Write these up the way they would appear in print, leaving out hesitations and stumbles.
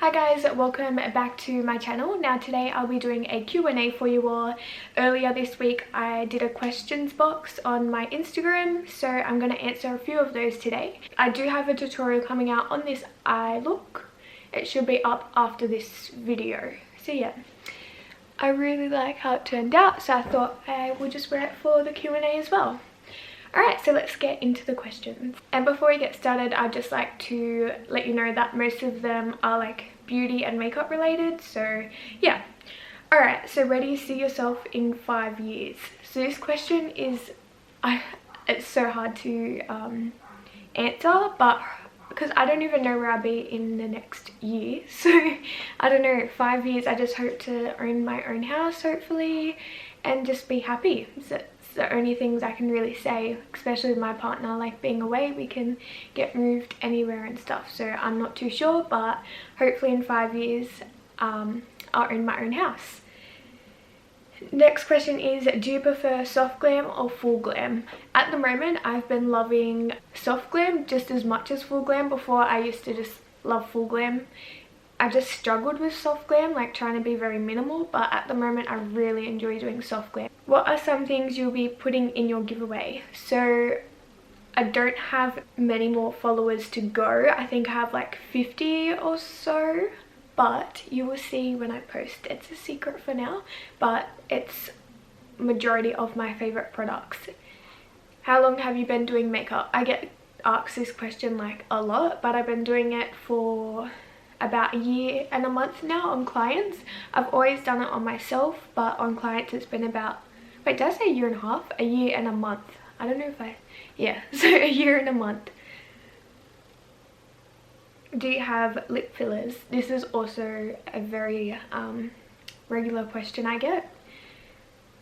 Hi guys, welcome back to my channel. Now today I'll be doing a Q&A for you all. Earlier this week I did a questions box on my Instagram, so I'm going to answer a few of those today. I do have a tutorial coming out on this eye look. It should be up after this video. So yeah, I really like how it turned out, so I thought I would just wear it for the Q&A as well. Alright, so let's get into the questions. And before we get started, I'd just like to let you know that most of them are like beauty and makeup related, so yeah. Alright, so where do you see yourself in 5 years? So this question is, it's so hard to answer, but because I don't even know where I'll be in the next year. So I don't know, 5 years, I just hope to own my own house hopefully and just be happy. So the only things I can really say, especially with my partner, like being away, we can get moved anywhere and stuff, so I'm not too sure, but hopefully in 5 years I'll own my own house. Next question is, do you prefer soft glam or full glam? At the moment I've been loving soft glam just as much as full glam. Before I used to just love full glam. I just struggled with soft glam, like trying to be very minimal, but at the moment I really enjoy doing soft glam. What are some things you'll be putting in your giveaway? So I don't have many more followers to go. I think I have like 50 or so, but you will see when I post. It's a secret for now, but it's majority of my favorite products. How long have you been doing makeup? I get asked this question like a lot, but I've been doing it for about a year and a month now on clients. I've always done it on myself, but on clients it's been about, wait, did I say a year and a half? A year and a month. I don't know if yeah, so a year and a month. Do you have lip fillers? This is also a very regular question I get.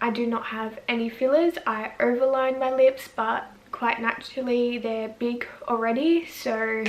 I do not have any fillers. I overline my lips, but quite naturally they're big already, so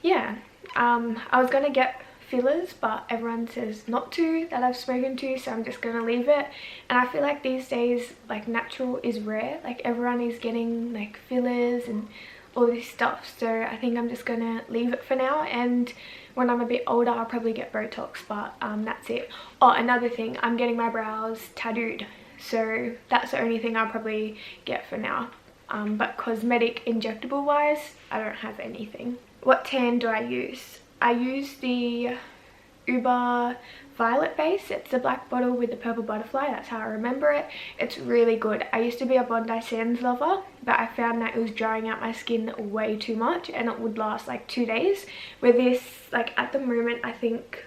yeah. I was gonna get fillers, but everyone says not to that I've spoken to, so I'm just gonna leave it. And I feel like these days like natural is rare, like everyone is getting like fillers and all this stuff, so I think I'm just gonna leave it for now, and when I'm a bit older I'll probably get Botox, but that's it. Oh, another thing, I'm getting my brows tattooed, so that's the only thing I'll probably get for now. But cosmetic injectable wise, I don't have anything. What tan do I use? I use the Uber Violet base. It's the black bottle with the purple butterfly. That's how I remember it. It's really good. I used to be a Bondi Sands lover, but I found that it was drying out my skin way too much and it would last like 2 days. With this, like at the moment, I think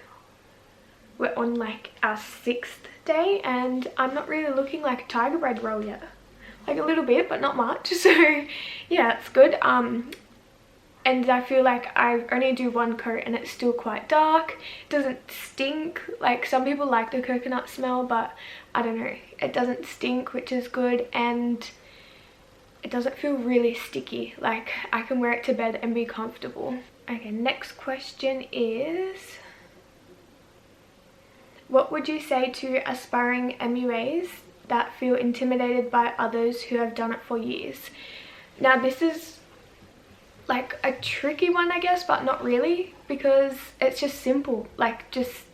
we're on like our 6th day and I'm not really looking like a tiger bread roll yet. Like a little bit, but not much. So yeah, it's good. And I feel like I only do one coat and it's still quite dark. It doesn't stink. Like some people like the coconut smell, but I don't know. It doesn't stink, which is good, and it doesn't feel really sticky. Like I can wear it to bed and be comfortable. Okay, next question is, what would you say to aspiring MUAs that feel intimidated by others who have done it for years? Now this is like a tricky one, I guess, but not really, because it's just simple. Like just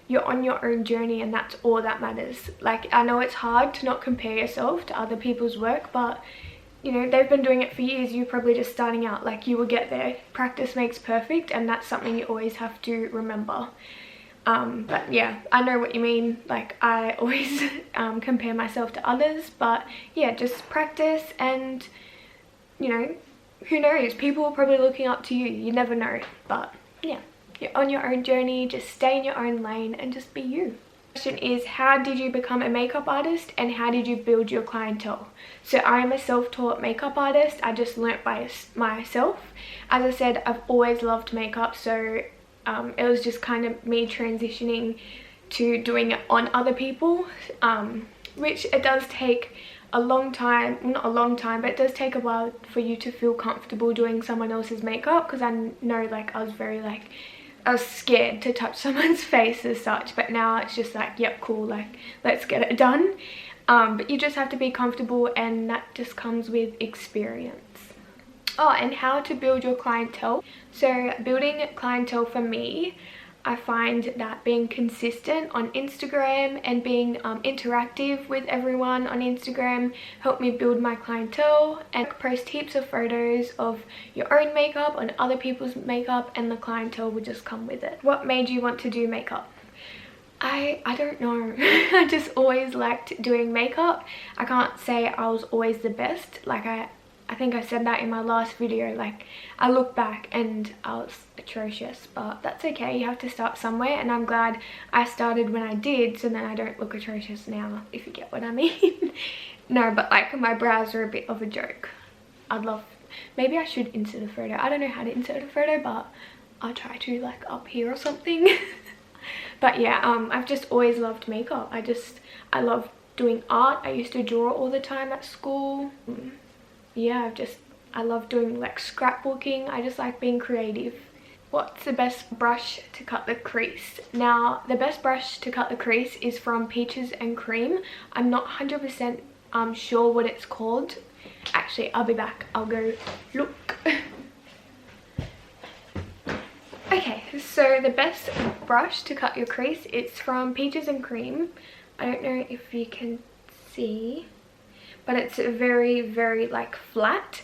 you're on your own journey and that's all that matters. Like I know it's hard to not compare yourself to other people's work, but you know, they've been doing it for years, you're probably just starting out. Like you will get there. Practice makes perfect, and that's something you always have to remember. But yeah, I know what you mean. Like I always compare myself to others, but yeah, just practice, and you know, who knows, people are probably looking up to you, you never know. But yeah, you're on your own journey, just stay in your own lane and just be you. Question is, how did you become a makeup artist and how did you build your clientele? So I am a self-taught makeup artist. I just learnt by myself. As I said, I've always loved makeup, so it was just kind of me transitioning to doing it on other people, which it does take a long time, not a long time, but it does take a while for you to feel comfortable doing someone else's makeup, because I know like I was scared to touch someone's face as such, but now it's just like, yep, cool, like let's get it done. But you just have to be comfortable, and that just comes with experience. Oh, and how to build your clientele. So building clientele for me, I find that being consistent on Instagram and being interactive with everyone on Instagram helped me build my clientele and post heaps of photos of your own makeup on other people's makeup, and the clientele would just come with it. What made you want to do makeup? I don't know. I just always liked doing makeup. I can't say I was always the best. Like I think I said that in my last video. Like, I look back and I was atrocious, but that's okay. You have to start somewhere, and I'm glad I started when I did, so then I don't look atrocious now, if you get what I mean. No, but like my brows are a bit of a joke. Maybe I should insert a photo. I don't know how to insert a photo, but I'll try to, like up here or something. But yeah, I've just always loved makeup. I love doing art. I used to draw all the time at school. Yeah, I love doing like scrapbooking. I just like being creative. What's the best brush to cut the crease? Now, the best brush to cut the crease is from Peaches and Cream. I'm not 100% sure what it's called. Actually, I'll be back. I'll go look. Okay, so the best brush to cut your crease, it's from Peaches and Cream. I don't know if you can see, but it's very, very like flat.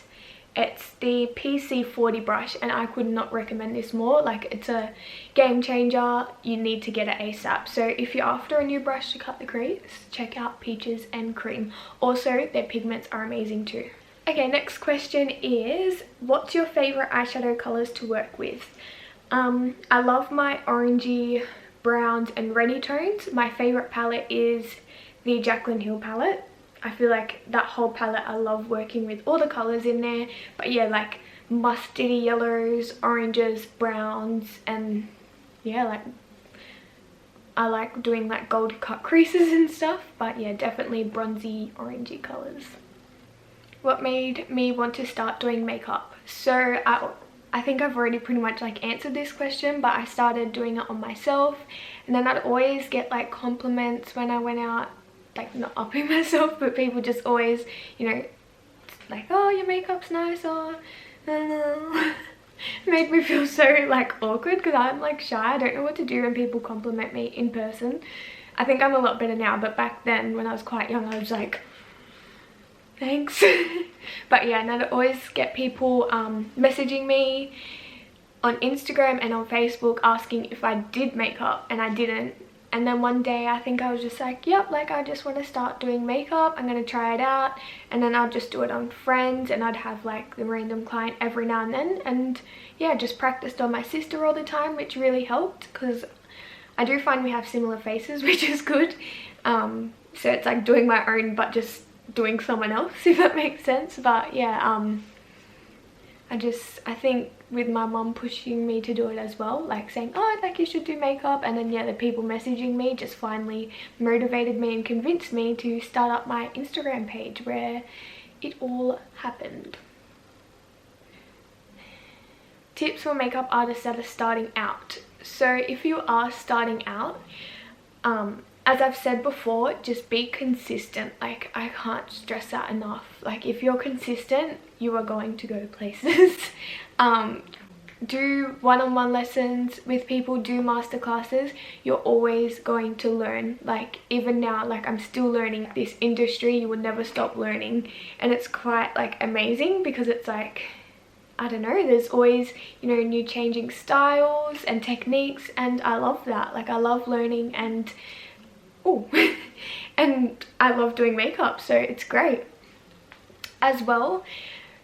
It's the PC40 brush, and I could not recommend this more. Like, it's a game changer. You need to get it ASAP. So if you're after a new brush to cut the crease, check out Peaches and Cream. Also, their pigments are amazing too. Okay, next question is, what's your favorite eyeshadow colors to work with? I love my orangey browns and reddy tones. My favorite palette is the Jaclyn Hill palette. I feel like that whole palette, I love working with all the colors in there. But yeah, like mustardy yellows, oranges, browns, and yeah, like I like doing like gold cut creases and stuff. But yeah, definitely bronzy, orangey colors. What made me want to start doing makeup? So I think I've already pretty much like answered this question, but I started doing it on myself, and then I'd always get like compliments when I went out, like not upping myself, but people just always, you know, like, oh, your makeup's nice, or made me feel so like awkward because I'm like shy. I don't know what to do when people compliment me in person. I think I'm a lot better now, but back then when I was quite young, I was like, thanks. But yeah, and I'd always get people messaging me on Instagram and on Facebook asking if I did makeup, and I didn't. And then one day I think I was just like, yep, like I just want to start doing makeup. I'm going to try it out, and then I'll just do it on friends, and I'd have like the random client every now and then. And yeah, just practiced on my sister all the time, which really helped because I do find we have similar faces, which is good. So it's like doing my own but just doing someone else, if that makes sense. But yeah, I think with my mum pushing me to do it as well, like saying, oh, like you should do makeup, and then yeah, the people messaging me just finally motivated me and convinced me to start up my Instagram page, where it all happened. Tips for makeup artists that are starting out. So if you are starting out, as I've said before, just be consistent. Like, I can't stress that enough. Like, if you're consistent, you are going to go places. Do one-on-one lessons with people, do masterclasses. You're always going to learn. Like, even now, like I'm still learning this industry. You will never stop learning, and it's quite like amazing because it's like, I don't know, there's always, you know, new changing styles and techniques, and I love that. Like, I love learning, and and I love doing makeup, so it's great. As well,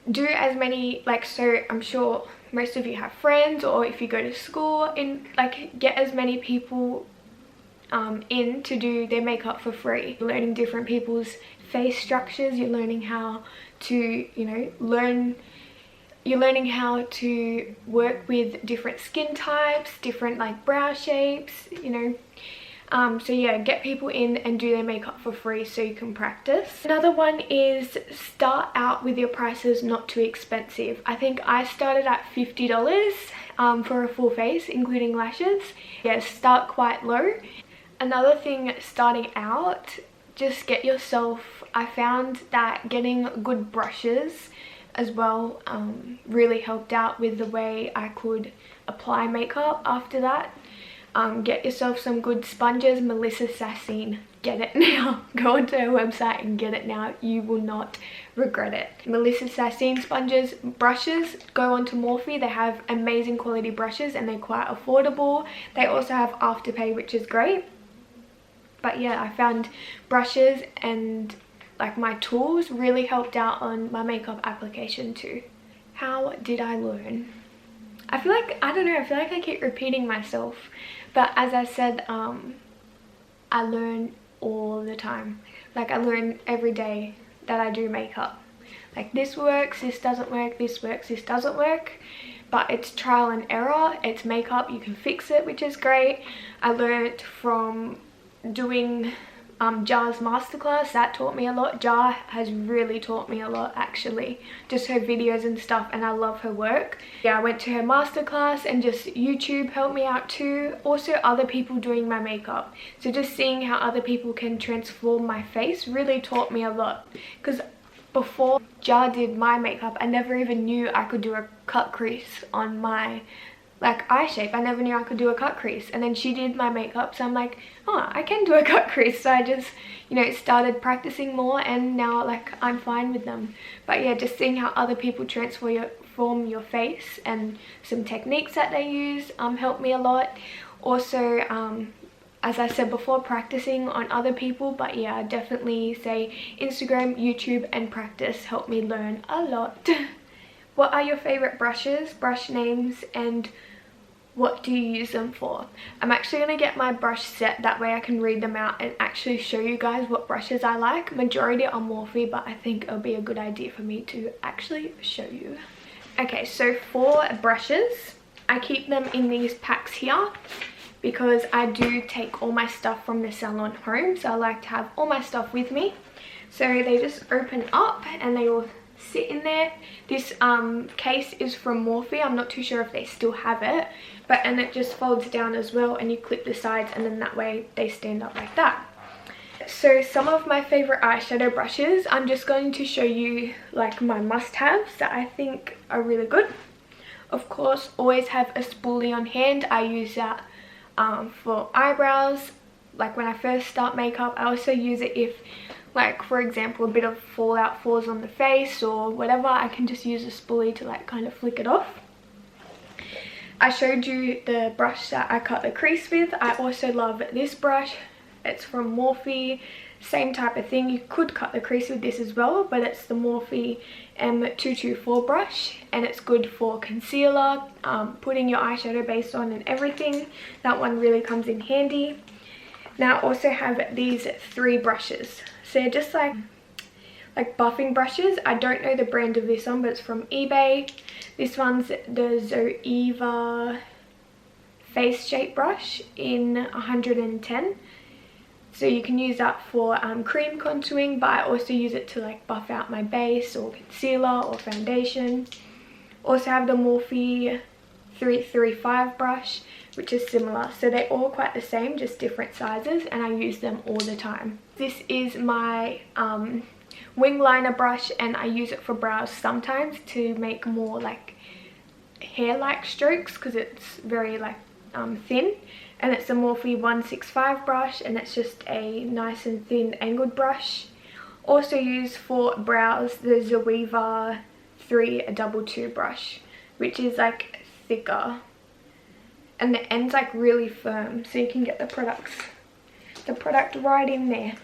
do as many, like, so I'm sure most of you have friends, or if you go to school, in like get as many people in to do their makeup for free. You're learning different people's face structures, you're learning how to, you know, you're learning how to work with different skin types, different like brow shapes, you know. So yeah, get people in and do their makeup for free so you can practice. Another one is start out with your prices not too expensive. I think I started at $50 for a full face, including lashes. Yeah, start quite low. Another thing starting out, just get yourself, I found that getting good brushes as well really helped out with the way I could apply makeup after that. get yourself some good sponges. Melissa Sassine, get it now. Go onto her website and get it now. You will not regret it. Melissa Sassine sponges. Brushes, go onto Morphe. They have amazing quality brushes and they're quite affordable. They also have Afterpay, which is great. But yeah, I found brushes and like my tools really helped out on my makeup application too. How did I learn? I feel like, I don't know, I feel like I keep repeating myself. But as I said, I learn all the time. Like I learn every day that I do makeup. Like this works, this doesn't work, this works, this doesn't work. But it's trial and error. It's makeup, you can fix it, which is great. I learned from doing Jar's masterclass. That taught me a lot. Jar has really taught me a lot actually, just her videos and stuff, and I love her work. Yeah, I went to her masterclass, and just YouTube helped me out too. Also other people doing my makeup, so just seeing how other people can transform my face really taught me a lot. Because before Jar did my makeup, I never even knew I could do a cut crease on my like eye shape. I never knew I could do a cut crease, and then she did my makeup, so I'm like, oh, I can do a cut crease. So I just, you know, started practicing more, and now like I'm fine with them. But yeah, just seeing how other people transform your face and some techniques that they use helped me a lot. Also as I said before, practicing on other people. But yeah, I definitely say Instagram, YouTube and practice helped me learn a lot. What are your favorite brushes, brush names, and what do you use them for? I'm actually going to get my brush set, that way I can read them out and actually show you guys what brushes I like. Majority are Morphe, but I think it'll be a good idea for me to actually show you. Okay, so for brushes, I keep them in these packs here because I do take all my stuff from the salon home, so I like to have all my stuff with me. So they just open up and they all sit in there. This case is from Morphe. I'm not too sure if they still have it, but and it just folds down as well, and you clip the sides, and then that way they stand up like that. So some of my favorite eyeshadow brushes, I'm just going to show you like my must-haves that I think are really good. Of course, always have a spoolie on hand. I use that for eyebrows. Like when I first start makeup, I also use it if, like for example, a bit of fallout falls on the face or whatever, I can just use a spoolie to like kind of flick it off. I showed you the brush that I cut the crease with. I also love this brush. It's from Morphe. Same type of thing. You could cut the crease with this as well, but it's the Morphe M224 brush, and it's good for concealer, putting your eyeshadow base on and everything. That one really comes in handy. Now I also have these 3 brushes. So they're just like buffing brushes. I don't know the brand of this one, but it's from eBay. This one's the Zoeva face shape brush in 110. So you can use that for cream contouring, but I also use it to like buff out my base or concealer or foundation. Also have the Morphe 335 brush, which is similar. So they're all quite the same, just different sizes, and I use them all the time. This is my wing liner brush, and I use it for brows sometimes to make more like hair-like strokes because it's very like thin. And it's the Morphe 165 brush, and it's just a nice and thin angled brush. Also use for brows the Zoeva 322 brush, which is like thicker, and the end's like really firm, so you can get the product right in there.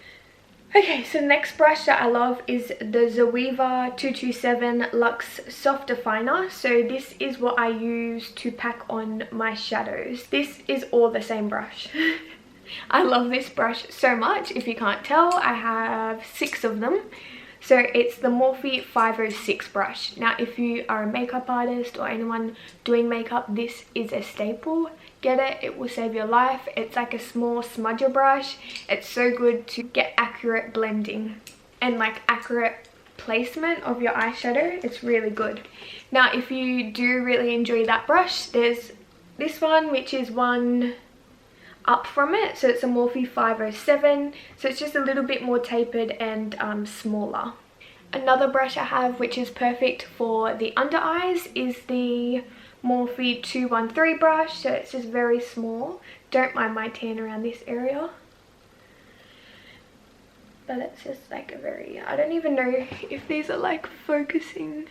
Okay, so the next brush that I love is the Zoeva 227 Luxe Soft Definer. So this is what I use to pack on my shadows. This is all the same brush. I love this brush so much. If you can't tell, I have 6 of them. So it's the Morphe 506 brush. Now if you are a makeup artist or anyone doing makeup, this is a staple. Get it, it will save your life. It's like a small smudger brush. It's so good to get accurate blending and like accurate placement of your eyeshadow. It's really good. Now if you do really enjoy that brush, there's this one, which is one up from it. So it's a Morphe 507. So it's just a little bit more tapered and smaller. Another brush I have, which is perfect for the under eyes, is the Morphe 213 brush. So it's just very small. Don't mind my tan around this area. But it's just like a very, I don't even know if these are like focusing.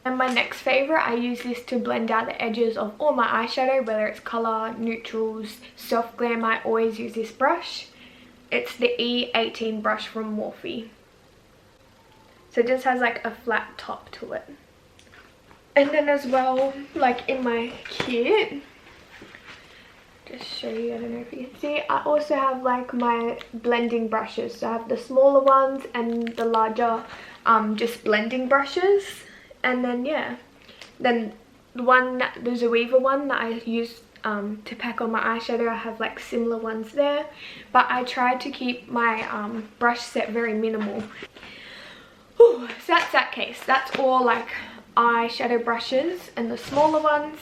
And my next favourite, I use this to blend out the edges of all my eyeshadow, whether it's colour, neutrals, soft glam. I always use this brush. It's the E18 brush from Morphe. So it just has like a flat top to it. And then as well, like in my kit, just show you, I don't know if you can see, I also have like my blending brushes. So I have the smaller ones and the larger just blending brushes. And then yeah, then the Zoeva one that I use to pack on my eyeshadow, I have like similar ones there, but I try to keep my brush set very minimal. Whew, so that's that case. That's all like eyeshadow brushes and the smaller ones.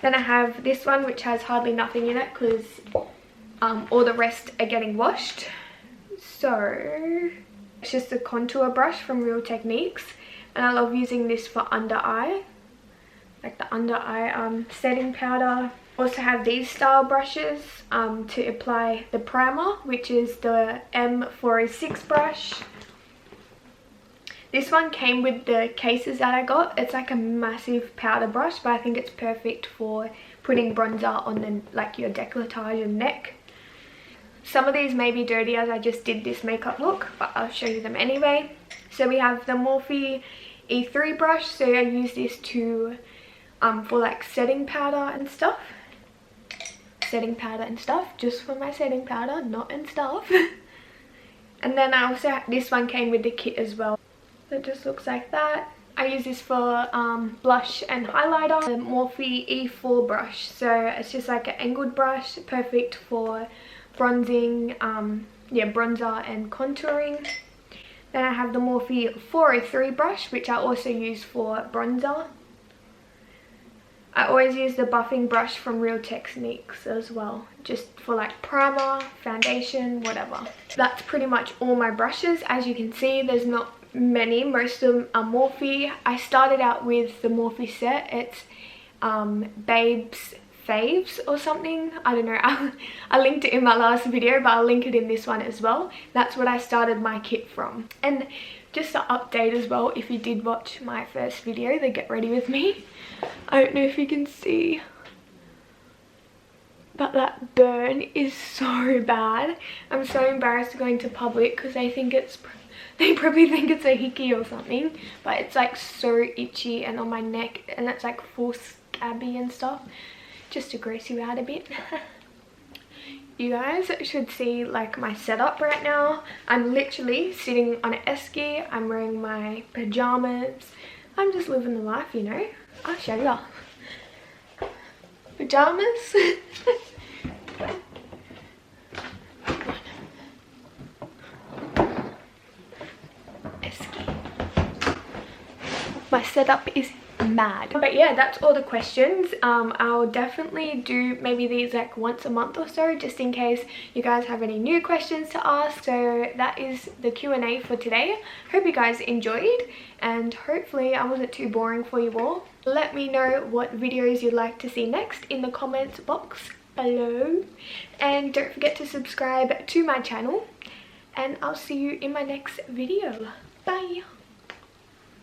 Then I have this one which has hardly nothing in it because all the rest are getting washed. So it's just a contour brush from Real Techniques, and I love using this for under eye, like the under eye setting powder. Also have these style brushes to apply the primer, which is the M406 brush. This one came with the cases that I got. It's like a massive powder brush, but I think it's perfect for putting bronzer on the, like your décolletage and neck. Some of these may be dirty as I just did this makeup look, but I'll show you them anyway. So we have the Morphe E3 brush. So I use this to for like setting powder and stuff. Setting powder and stuff, just for my setting powder, not and stuff. And then I also, this one came with the kit as well. So it just looks like that. I use this for blush and highlighter. The Morphe E4 brush. So it's just like an angled brush, perfect for bronzing, yeah, bronzer and contouring. Then I have the Morphe 403 brush, which I also use for bronzer. I always use the buffing brush from Real Techniques as well, just for like primer, foundation, whatever. That's pretty much all my brushes. As you can see, there's not many. Most of them are Morphe. I started out with the Morphe set. It's Babes Faves or something. I don't know. I linked it in my last video, but I'll link it in this one as well. That's what I started my kit from. And just an update as well, if you did watch my first video, the Get Ready With Me, I don't know if you can see, but that burn is so bad. I'm so embarrassed to go into public because they probably think it's a hickey or something, but it's like so itchy and on my neck, and it's like full scabby and stuff, just to gross you out a bit. You guys should see like my setup right now. I'm literally sitting on an esky. I'm wearing my pajamas. I'm just living the life, you know. I'll show you. Pajamas. Esky. My setup is mad. But yeah, that's all the questions. I'll definitely do maybe these like once a month or so, just in case you guys have any new questions to ask. So that is the Q&A for today. Hope you guys enjoyed, and hopefully I wasn't too boring for you all. Let me know what videos you'd like to see next in the comments box below, and don't forget to subscribe to my channel, and I'll see you in my next video. Bye.